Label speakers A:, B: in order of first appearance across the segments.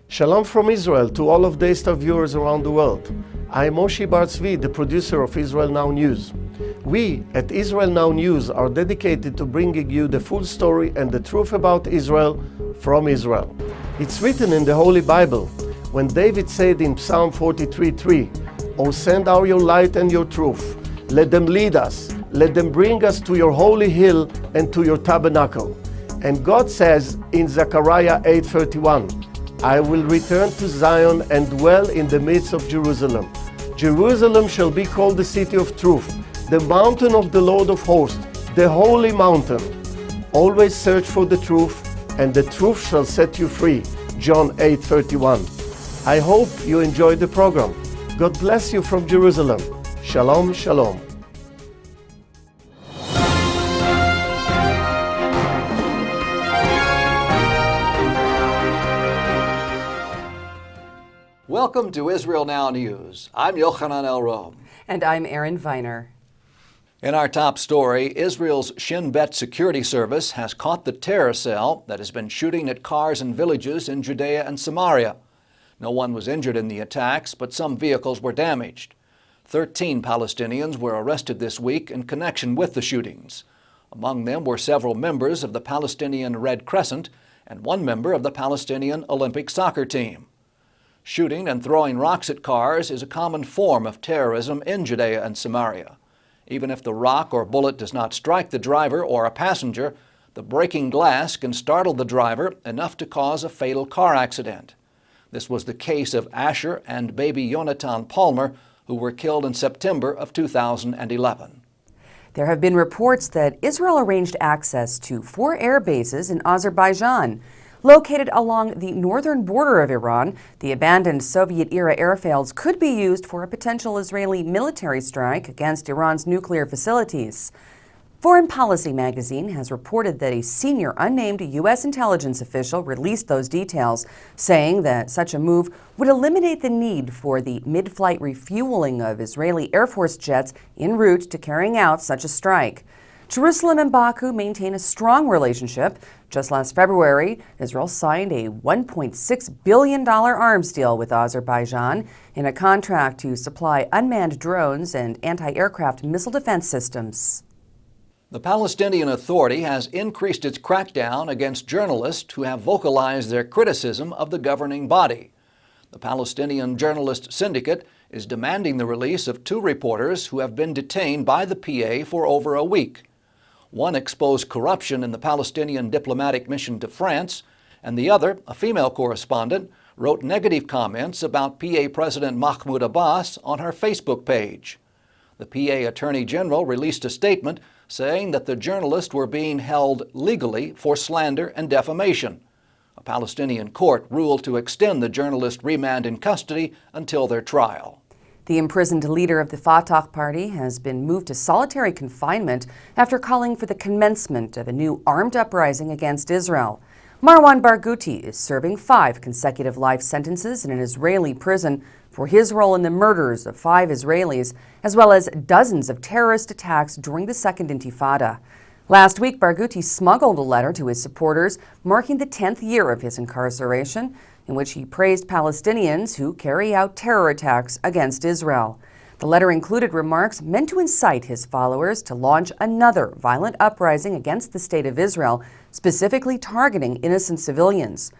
A: Shalom from Israel to all of Daystar viewers around the world. I am Moshe Bar Tzvi, the producer of Israel Now News. We at Israel Now News are dedicated to bringing you the full story and the truth about Israel from Israel. It's written in the Holy Bible, when David said in Psalm 43:3, "O send out your light and your truth. Let them lead us. Let them bring us to your holy hill and to your tabernacle." And God says in Zechariah 8:31, "I will return to Zion and dwell in the midst of Jerusalem. Jerusalem shall be called the city of truth, the mountain of the Lord of hosts, the holy mountain." Always search for the truth, and the truth shall set you free. John 8:31. I hope you enjoyed the program. God bless you from Jerusalem. Shalom, shalom.
B: Welcome to Israel Now News. I'm Yochanan El-Rom.
C: And I'm Erin Viner.
B: In our top story, Israel's Shin Bet security service has caught the terror cell that has been shooting at cars and villages in Judea and Samaria. No one was injured in the attacks, but some vehicles were damaged. 13 Palestinians were arrested this week in connection with the shootings. Among them were several members of the Palestinian Red Crescent and one member of the Palestinian Olympic soccer team. Shooting and throwing rocks at cars is a common form of terrorism in Judea and Samaria. Even if the rock or bullet does not strike the driver or a passenger, the breaking glass can startle the driver enough to cause a fatal car accident. This was the case of Asher and baby Yonatan Palmer, who were killed in September of 2011.
C: There have been reports that Israel arranged access to 4 air bases in Azerbaijan. Located along the northern border of Iran, the abandoned Soviet-era airfields could be used for a potential Israeli military strike against Iran's nuclear facilities. Foreign Policy magazine has reported that a senior unnamed U.S. intelligence official released those details, saying that such a move would eliminate the need for the mid-flight refueling of Israeli Air Force jets en route to carrying out such a strike. Jerusalem and Baku maintain a strong relationship. Just last February, Israel signed a $1.6 billion arms deal with Azerbaijan in a contract to supply unmanned drones and anti-aircraft missile defense systems.
B: The Palestinian Authority has increased its crackdown against journalists who have vocalized their criticism of the governing body. The Palestinian Journalist Syndicate is demanding the release of 2 reporters who have been detained by the PA for over a week. One exposed corruption in the Palestinian diplomatic mission to France, and the other, a female correspondent, wrote negative comments about PA President Mahmoud Abbas on her Facebook page. The PA Attorney General released a statement saying that the journalists were being held legally for slander and defamation. A Palestinian court ruled to extend the journalist remand in custody until their trial.
C: The imprisoned leader of the Fatah party has been moved to solitary confinement after calling for the commencement of a new armed uprising against Israel. Marwan Barghouti is serving 5 consecutive life sentences in an Israeli prison for his role in the murders of 5 Israelis, as well as dozens of terrorist attacks during the Second Intifada. Last week, Barghouti smuggled a letter to his supporters marking the 10th year of his incarceration, in which he praised Palestinians who carry out terror attacks against Israel. The letter included remarks meant to incite his followers to launch another violent uprising against the State of Israel, specifically targeting innocent civilians.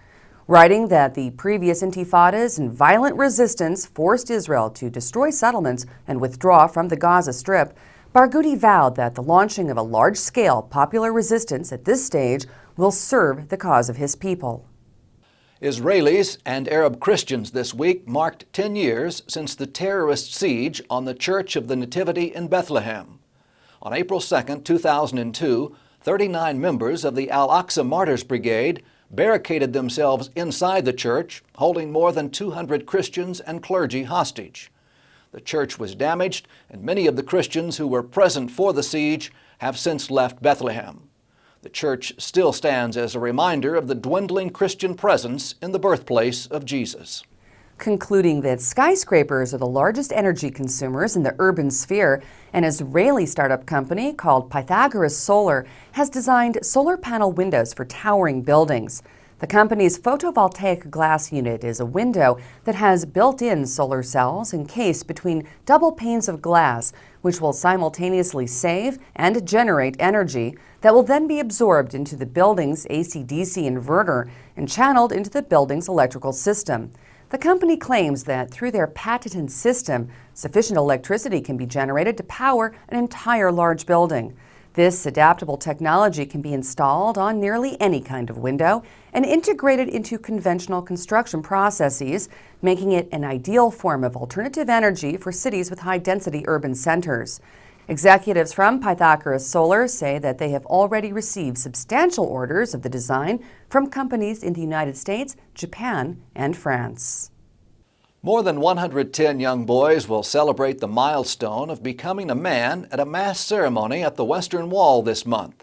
C: Writing that the previous intifadas and violent resistance forced Israel to destroy settlements and withdraw from the Gaza Strip, Barghouti vowed that the launching of a large-scale popular resistance at this stage will serve the cause of his people.
B: Israelis and Arab Christians this week marked 10 years since the terrorist siege on the Church of the Nativity in Bethlehem. On April 2, 2002, 39 members of the Al-Aqsa Martyrs Brigade barricaded themselves inside the church, holding more than 200 Christians and clergy hostage. The church was damaged, and many of the Christians who were present for the siege have since left Bethlehem. The church still stands as a reminder of the dwindling Christian presence in the birthplace of Jesus.
C: Concluding that skyscrapers are the largest energy consumers in the urban sphere, an Israeli startup company called Pythagoras Solar has designed solar panel windows for towering buildings. The company's photovoltaic glass unit is a window that has built-in solar cells encased between double panes of glass, which will simultaneously save and generate energy that will then be absorbed into the building's AC/DC inverter and channeled into the building's electrical system. The company claims that through their patented system, sufficient electricity can be generated to power an entire large building. This adaptable technology can be installed on nearly any kind of window and integrated into conventional construction processes, making it an ideal form of alternative energy for cities with high-density urban centers. Executives from Pythagoras Solar say that they have already received substantial orders of the design from companies in the United States, Japan, and France.
B: More than 110 young boys will celebrate the milestone of becoming a man at a mass ceremony at the Western Wall this month.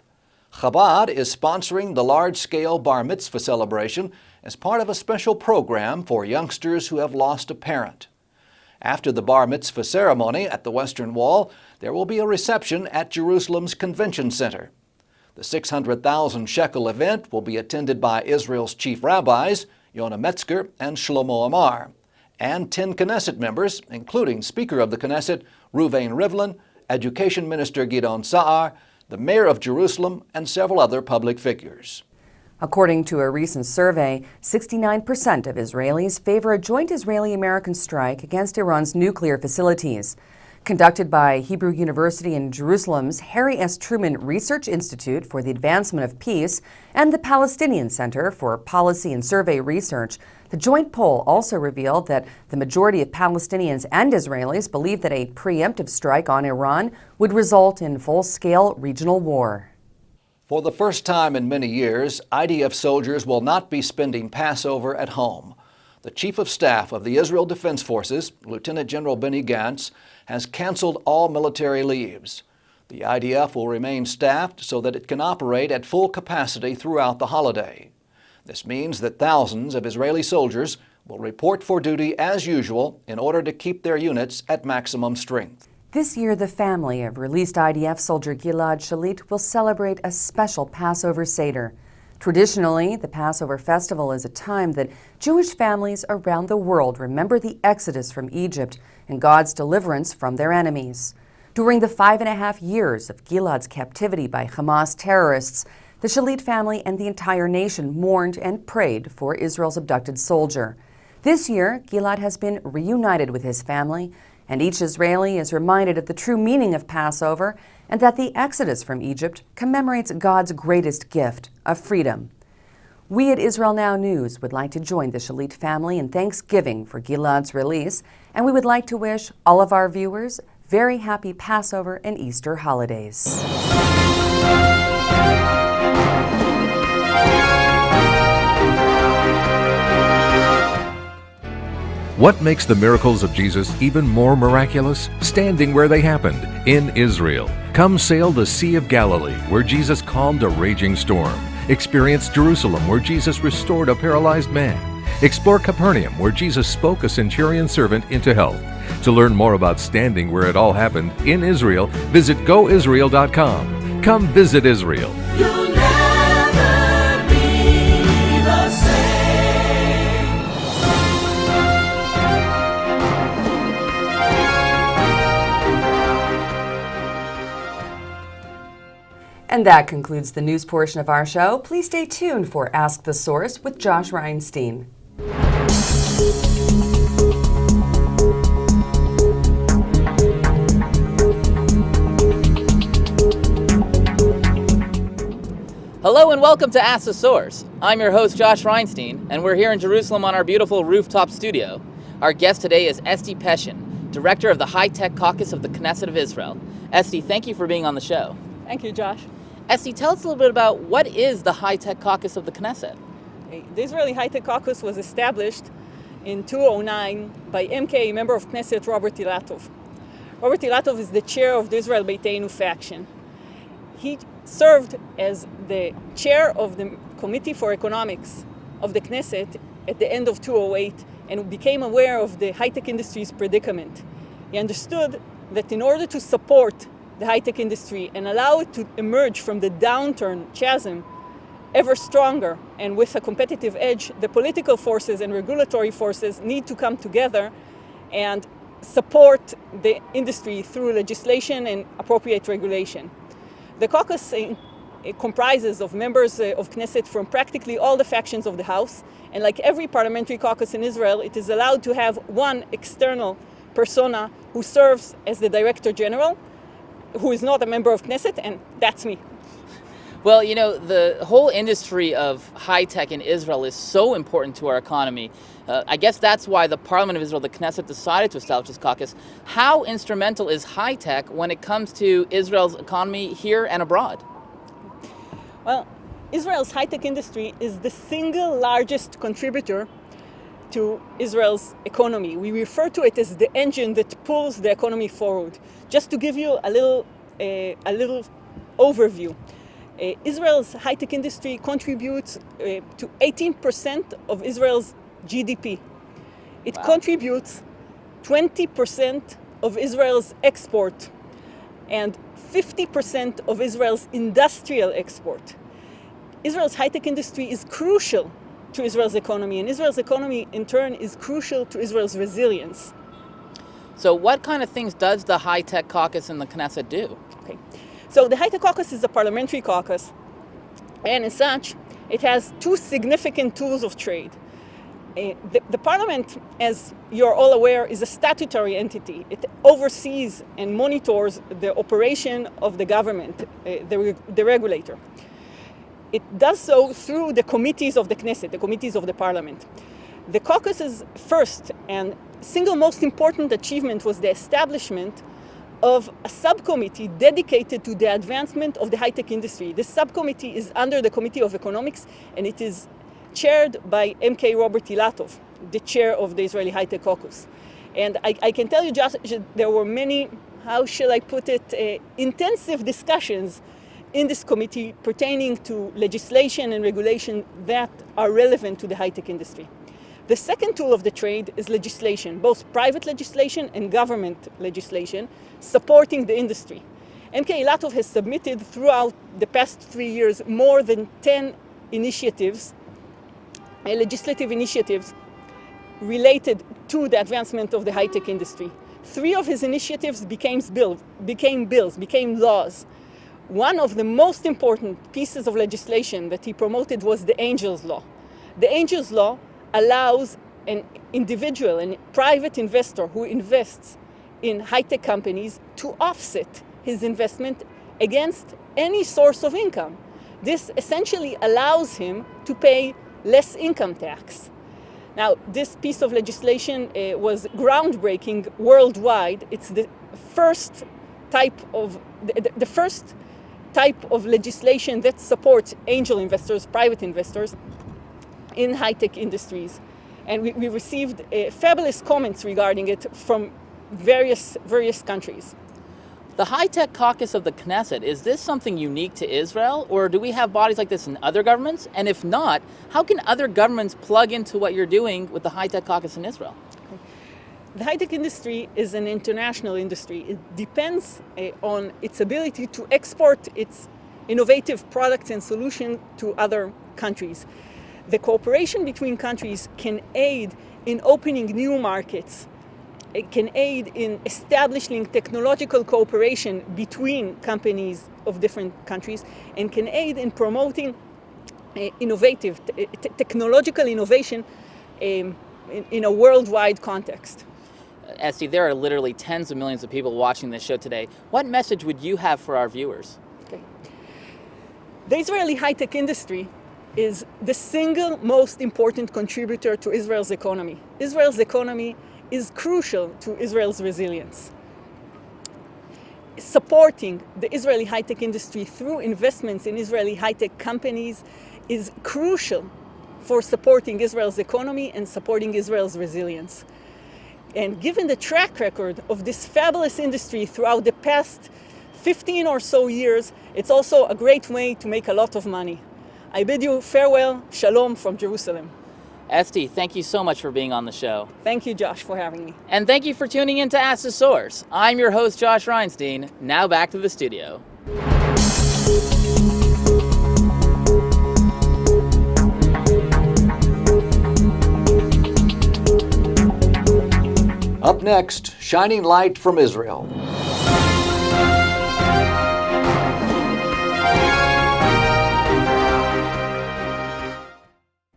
B: Chabad is sponsoring the large-scale bar mitzvah celebration as part of a special program for youngsters who have lost a parent. After the bar mitzvah ceremony at the Western Wall, there will be a reception at Jerusalem's Convention Center. The 600,000 shekel event will be attended by Israel's chief rabbis, Yonah Metzger and Shlomo Amar, and 10 Knesset members, including Speaker of the Knesset Reuven Rivlin, Education Minister Gidon Sa'ar, the Mayor of Jerusalem, and several other public figures.
C: According to a recent survey, 69% of Israelis favor a joint Israeli-American strike against Iran's nuclear facilities. Conducted by Hebrew University in Jerusalem's Harry S. Truman Research Institute for the Advancement of Peace and the Palestinian Center for Policy and Survey Research, the joint poll also revealed that the majority of Palestinians and Israelis believe that a preemptive strike on Iran would result in full-scale regional war.
B: For the first time in many years, IDF soldiers will not be spending Passover at home. The Chief of Staff of the Israel Defense Forces, Lieutenant General Benny Gantz, has canceled all military leaves. The IDF will remain staffed so that it can operate at full capacity throughout the holiday. This means that thousands of Israeli soldiers will report for duty as usual in order to keep their units at maximum strength.
C: This year, the family of released IDF soldier Gilad Shalit will celebrate a special Passover Seder. Traditionally, the Passover festival is a time that Jewish families around the world remember the exodus from Egypt and God's deliverance from their enemies. During the 5.5 years of Gilad's captivity by Hamas terrorists, the Shalit family and the entire nation mourned and prayed for Israel's abducted soldier. This year, Gilad has been reunited with his family, and each Israeli is reminded of the true meaning of Passover and that the exodus from Egypt commemorates God's greatest gift of freedom. We at Israel Now News would like to join the Shalit family in thanksgiving for Gilad's release, and we would like to wish all of our viewers very happy Passover and Easter holidays.
D: What makes the miracles of Jesus even more miraculous? Standing where they happened, in Israel. Come sail the Sea of Galilee, where Jesus calmed a raging storm. Experience Jerusalem, where Jesus restored a paralyzed man. Explore Capernaum, where Jesus spoke a centurion servant into health. To learn more about standing where it all happened in Israel, visit goisrael.com. Come visit Israel.
E: You'll never be the same.
C: And that concludes the news portion of our show. Please stay tuned for Ask the Source with Josh Reinstein.
F: Hello and welcome to Ask the Source. I'm your host Josh Reinstein, and we're here in Jerusalem on our beautiful rooftop studio. Our guest today is Esti Peshin, Director of the High-Tech Caucus of the Knesset of Israel. Esti, thank you for being on the show.
G: Thank you, Josh.
F: Esti, tell us a little bit about what is the High-Tech Caucus of the Knesset?
G: The Israeli High-Tech Caucus was established in 2009 by MK, member of Knesset, Robert Ilatov. Robert Ilatov is the chair of the Israel Beiteinu faction. He served as the chair of the Committee for Economics of the Knesset at the end of 2008 and became aware of the high-tech industry's predicament. He understood that in order to support the high-tech industry and allow it to emerge from the downturn chasm, ever stronger and with a competitive edge, the political forces and regulatory forces need to come together and support the industry through legislation and appropriate regulation. The caucus it comprises of members of Knesset from practically all the factions of the House, and like every parliamentary caucus in Israel, it is allowed to have one external persona who serves as the Director General, who is not a member of Knesset, and that's me.
F: Well, you know, the whole industry of high tech in Israel is so important to our economy. I guess that's why the Parliament of Israel, the Knesset, decided to establish this caucus. How instrumental is high tech when it comes to Israel's economy here and abroad?
G: Well, Israel's high-tech industry is the single largest contributor to Israel's economy. We refer to it as the engine that pulls the economy forward. Just to give you a little overview, Israel's high-tech industry contributes to 18% of Israel's GDP. It contributes 20% of Israel's export and 50% of Israel's industrial export. Israel's high-tech industry is crucial to Israel's economy, and Israel's economy, in turn, is crucial to Israel's resilience.
F: So what kind of things does the high-tech caucus in the Knesset do?
G: Okay. So the high-tech caucus is a parliamentary caucus, and as such, it has two significant tools of trade. The parliament, as you're all aware, is a statutory entity. It oversees and monitors the operation of the government, the regulator. It does so through the committees of the Knesset, the committees of the parliament. The caucus's first and single most important achievement was the establishment of a subcommittee dedicated to the advancement of the high-tech industry. This subcommittee is under the Committee of Economics, and it is chaired by MK Robert Ilatov, the chair of the Israeli High-Tech Caucus. And I can tell you, just there were many, how shall I put it, intensive discussions in this committee pertaining to legislation and regulation that are relevant to the high-tech industry. The second tool of the trade is legislation, both private legislation and government legislation, supporting the industry. MK Ilatov has submitted throughout the past 3 years more than 10 initiatives, legislative initiatives related to the advancement of the high-tech industry. 3 of his initiatives became laws. One of the most important pieces of legislation that he promoted was the Angels Law. The Angels Law allows an individual, a private investor who invests in high-tech companies to offset his investment against any source of income. This essentially allows him to pay less income tax. Now, this piece of legislation was groundbreaking worldwide. It's the first type of legislation that supports angel investors, private investors in high-tech industries. And we received fabulous comments regarding it from various countries.
F: The high-tech caucus of the Knesset, is this something unique to Israel, or do we have bodies like this in other governments? And if not, how can other governments plug into what you're doing with the high-tech caucus in Israel?
G: The high-tech industry is an international industry. It depends on its ability to export its innovative products and solutions to other countries. The cooperation between countries can aid in opening new markets. It can aid in establishing technological cooperation between companies of different countries, and can aid in promoting innovative technological innovation in a worldwide context.
F: Esty, there are literally tens of millions of people watching this show today. What message would you have for our viewers?
G: Okay. The Israeli high-tech industry is the single most important contributor to Israel's economy. Israel's economy is crucial to Israel's resilience. Supporting the Israeli high-tech industry through investments in Israeli high-tech companies is crucial for supporting Israel's economy and supporting Israel's resilience. And given the track record of this fabulous industry throughout the past 15 or so years, it's also a great way to make a lot of money. I bid you farewell, shalom from Jerusalem.
F: Esty, thank you so much for being on the show.
G: Thank you, Josh, for having me.
F: And thank you for tuning in to Ask the Source. I'm your host, Josh Reinstein. Now back to the studio.
B: Up next, shining light from Israel.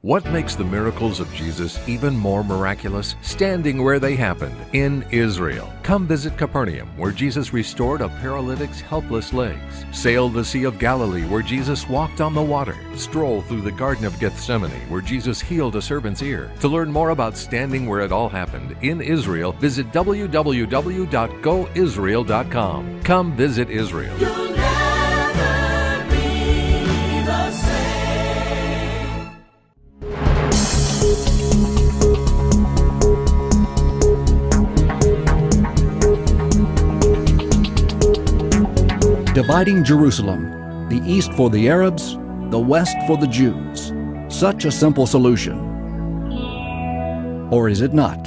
D: What makes the miracles of Jesus even more miraculous? Standing where they happened, in Israel. Come visit Capernaum, where Jesus restored a paralytic's helpless legs. Sail the Sea of Galilee, where Jesus walked on the water. Stroll through the Garden of Gethsemane, where Jesus healed a servant's ear. To learn more about standing where it all happened, in Israel, visit www.goisrael.com. Come visit Israel.
E: You'll never be the same.
H: Dividing Jerusalem, the east for the Arabs, the west for the Jews. Such a simple solution. Or is it not?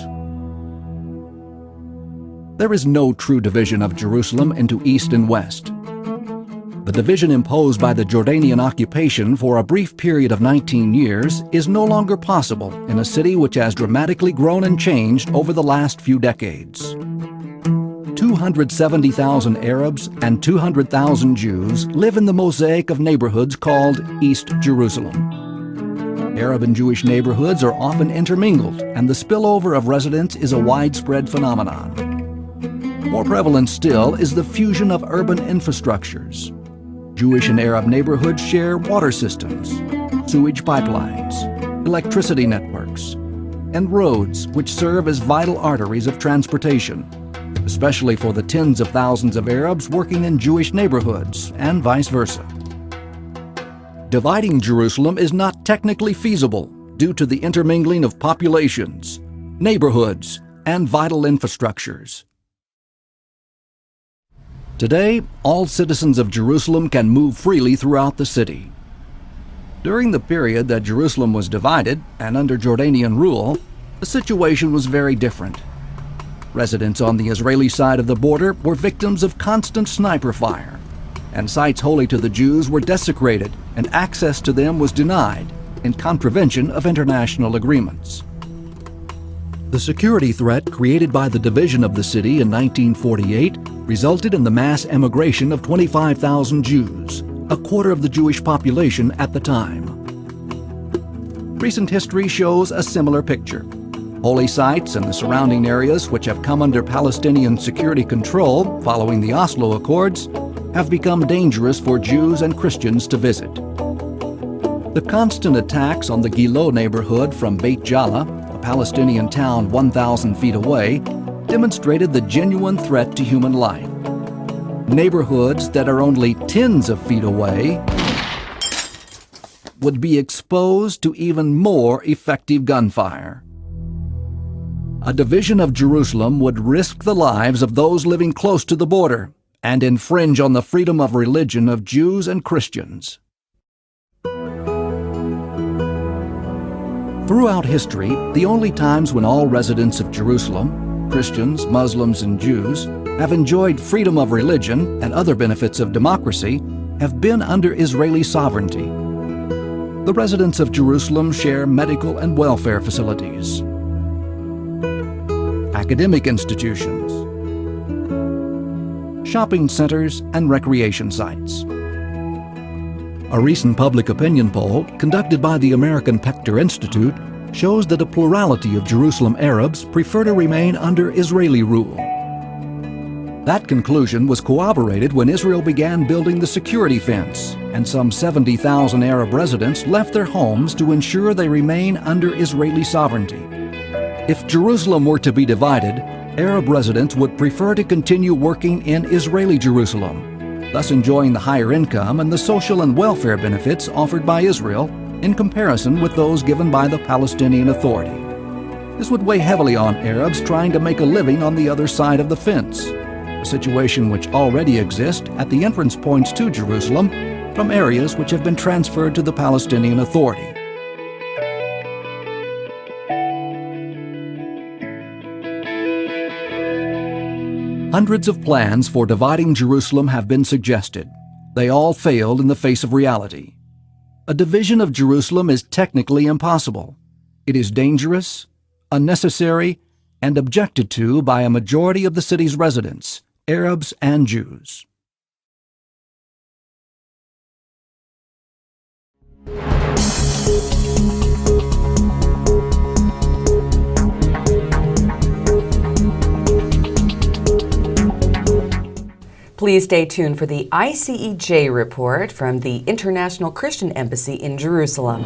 H: There is no true division of Jerusalem into east and west. The division imposed by the Jordanian occupation for a brief period of 19 years is no longer possible in a city which has dramatically grown and changed over the last few decades. 270,000 Arabs and 200,000 Jews live in the mosaic of neighborhoods called East Jerusalem. Arab and Jewish neighborhoods are often intermingled, and the spillover of residents is a widespread phenomenon. More prevalent still is the fusion of urban infrastructures. Jewish and Arab neighborhoods share water systems, sewage pipelines, electricity networks, and roads which serve as vital arteries of transportation, especially for the tens of thousands of Arabs working in Jewish neighborhoods, and vice versa. Dividing Jerusalem is not technically feasible due to the intermingling of populations, neighborhoods, and vital infrastructures. Today, all citizens of Jerusalem can move freely throughout the city. During the period that Jerusalem was divided and under Jordanian rule, the situation was very different. Residents on the Israeli side of the border were victims of constant sniper fire, and sites holy to the Jews were desecrated and access to them was denied in contravention of international agreements. The security threat created by the division of the city in 1948 resulted in the mass emigration of 25,000 Jews, a quarter of the Jewish population at the time. Recent history shows a similar picture. Holy sites and the surrounding areas, which have come under Palestinian security control following the Oslo Accords, have become dangerous for Jews and Christians to visit. The constant attacks on the Gilo neighborhood from Beit Jala, a Palestinian town 1,000 feet away, demonstrated the genuine threat to human life. Neighborhoods that are only tens of feet away would be exposed to even more effective gunfire. A division of Jerusalem would risk the lives of those living close to the border and infringe on the freedom of religion of Jews and Christians. Throughout history, the only times when all residents of Jerusalem, Christians, Muslims, and Jews, have enjoyed freedom of religion and other benefits of democracy have been under Israeli sovereignty. The residents of Jerusalem share medical and welfare facilities, academic institutions, shopping centers, and recreation sites. A recent public opinion poll conducted by the American Pector Institute shows that a plurality of Jerusalem Arabs prefer to remain under Israeli rule. That conclusion was corroborated when Israel began building the security fence, and some 70,000 Arab residents left their homes to ensure they remain under Israeli sovereignty. If Jerusalem were to be divided, Arab residents would prefer to continue working in Israeli Jerusalem, thus enjoying the higher income and the social and welfare benefits offered by Israel in comparison with those given by the Palestinian Authority. This would weigh heavily on Arabs trying to make a living on the other side of the fence, a situation which already exists at the entrance points to Jerusalem from areas which have been transferred to the Palestinian Authority. Hundreds of plans for dividing Jerusalem have been suggested. They all failed in the face of reality. A division of Jerusalem is technically impossible. It is dangerous, unnecessary, and objected to by a majority of the city's residents, Arabs and Jews.
C: Please stay tuned for the ICEJ report from the International Christian Embassy in Jerusalem.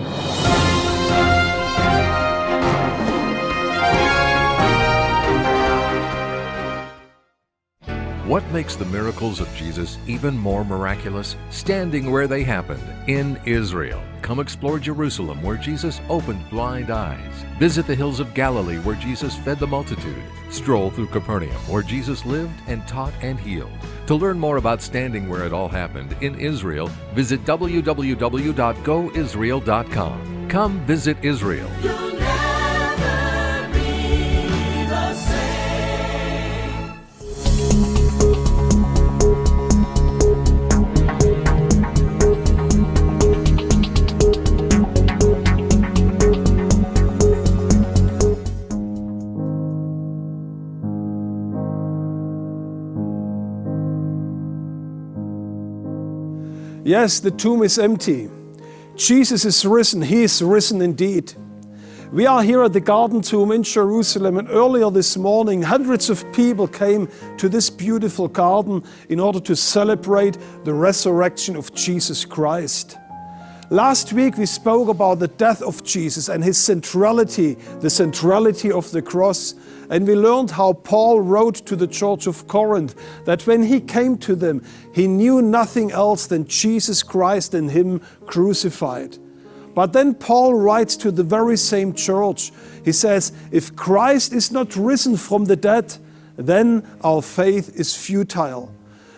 D: What makes the miracles of Jesus even more miraculous? Standing where they happened, in Israel. Come explore Jerusalem, where Jesus opened blind eyes. Visit the hills of Galilee, where Jesus fed the multitude. Stroll through Capernaum, where Jesus lived and taught and healed. To learn more about standing where it all happened in Israel, visit www.goisrael.com. Come visit Israel.
E: You'll never be the same.
I: Yes, the tomb is empty. Jesus is risen. He is risen indeed. We are here at the Garden Tomb in Jerusalem, and earlier this morning hundreds of people came to this beautiful garden in order to celebrate the resurrection of Jesus Christ. Last week we spoke about the death of Jesus and his centrality, the centrality of the cross. And we learned how Paul wrote to the church of Corinth that when he came to them, he knew nothing else than Jesus Christ and him crucified. But then Paul writes to the very same church. He says, if Christ is not risen from the dead, then our faith is futile.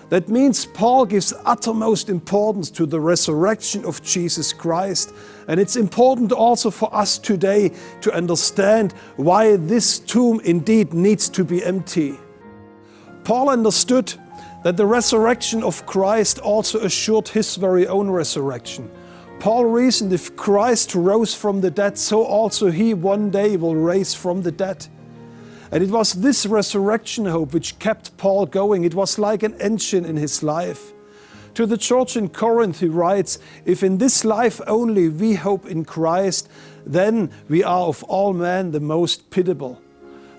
I: That means Paul gives uttermost importance to the resurrection of Jesus Christ. And it's important also for us today to understand why this tomb indeed needs to be empty. Paul understood that the resurrection of Christ also assured his very own resurrection. Paul reasoned, if Christ rose from the dead, so also he one day will raise from the dead. And it was this resurrection hope which kept Paul going. It was like an engine in his life. To the church in Corinth he writes, if in this life only we hope in Christ, then we are of all men the most pitiable.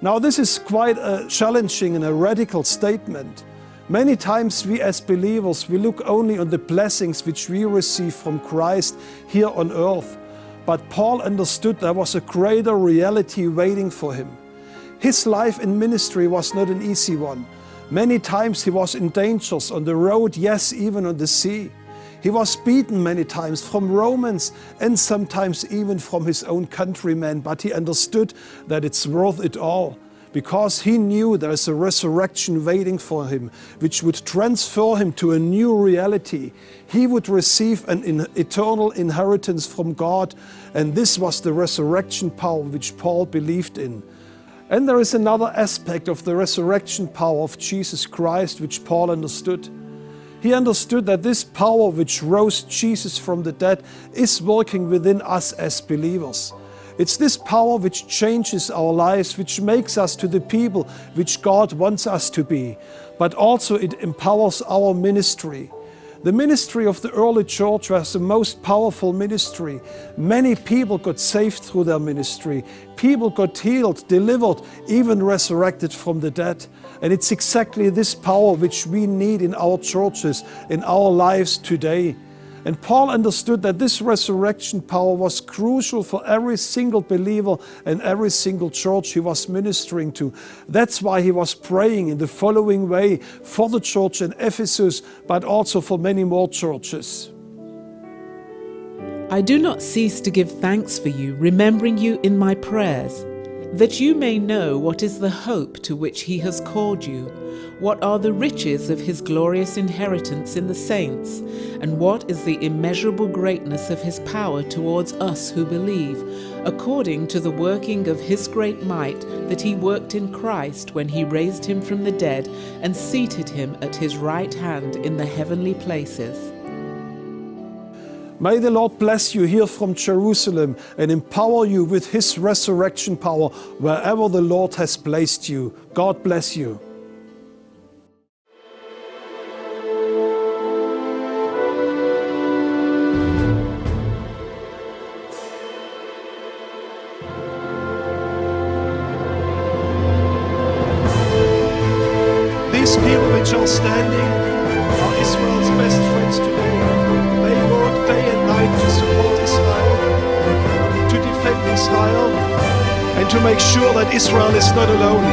I: Now this is quite a challenging and a radical statement. Many times we as believers, we look only on the blessings which we receive from Christ here on earth. But Paul understood there was a greater reality waiting for him. His life in ministry was not an easy one. Many times he was in dangers on the road, yes, even on the sea. He was beaten many times from Romans and sometimes even from his own countrymen, but he understood that it's worth it all, because he knew there is a resurrection waiting for him, which would transfer him to a new reality. He would receive an eternal inheritance from God, and this was the resurrection power which Paul believed in. And there is another aspect of the resurrection power of Jesus Christ which Paul understood. He understood that this power which rose Jesus from the dead is working within us as believers. It's this power which changes our lives, which makes us to the people which God wants us to be. But also it empowers our ministry. The ministry of the early church was the most powerful ministry. Many people got saved through their ministry. People got healed, delivered, even resurrected from the dead. And it's exactly this power which we need in our churches, in our lives today. And Paul understood that this resurrection power was crucial for every single believer and every single church he was ministering to. That's why he was praying in the following way for the church in Ephesus, but also for many more churches.
J: I do not cease to give thanks for you, remembering you in my prayers, that you may know what is the hope to which he has called you, what are the riches of his glorious inheritance in the saints, and what is the immeasurable greatness of his power towards us who believe, according to the working of his great might that he worked in Christ when he raised him from the dead and seated him at his right hand in the heavenly places.
I: May the Lord bless you here from Jerusalem and empower you with His resurrection power wherever the Lord has placed you. God bless you.
K: These people which are standing are Israel's best friends today. They work day and night to support Israel, to defend Israel, and to make sure that Israel is not alone.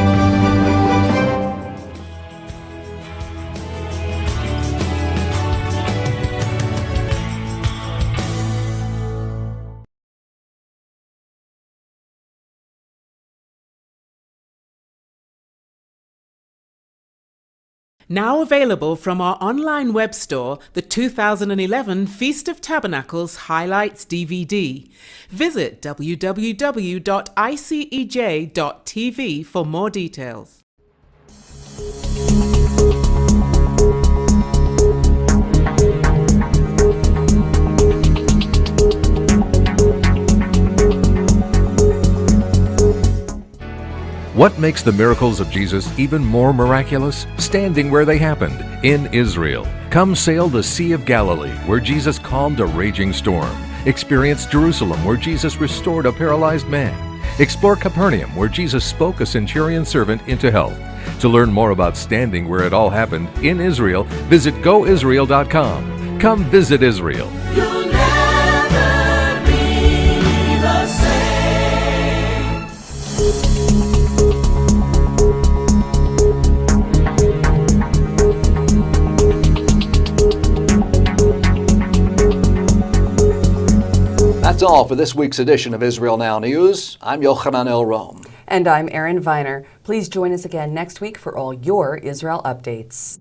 J: Now available from our online web store, the 2011 Feast of Tabernacles Highlights DVD. Visit www.icej.tv for more details.
D: What makes the miracles of Jesus even more miraculous? Standing where they happened, in Israel. Come sail the Sea of Galilee, where Jesus calmed a raging storm. Experience Jerusalem, where Jesus restored a paralyzed man. Explore Capernaum, where Jesus spoke a centurion servant into health. To learn more about standing where it all happened, in Israel, visit goisrael.com. Come visit Israel.
E: You'll never be the same.
B: That's all for this week's edition of Israel Now News. I'm Yochanan El Rome.
C: And I'm Erin Viner. Please join us again next week for all your Israel updates.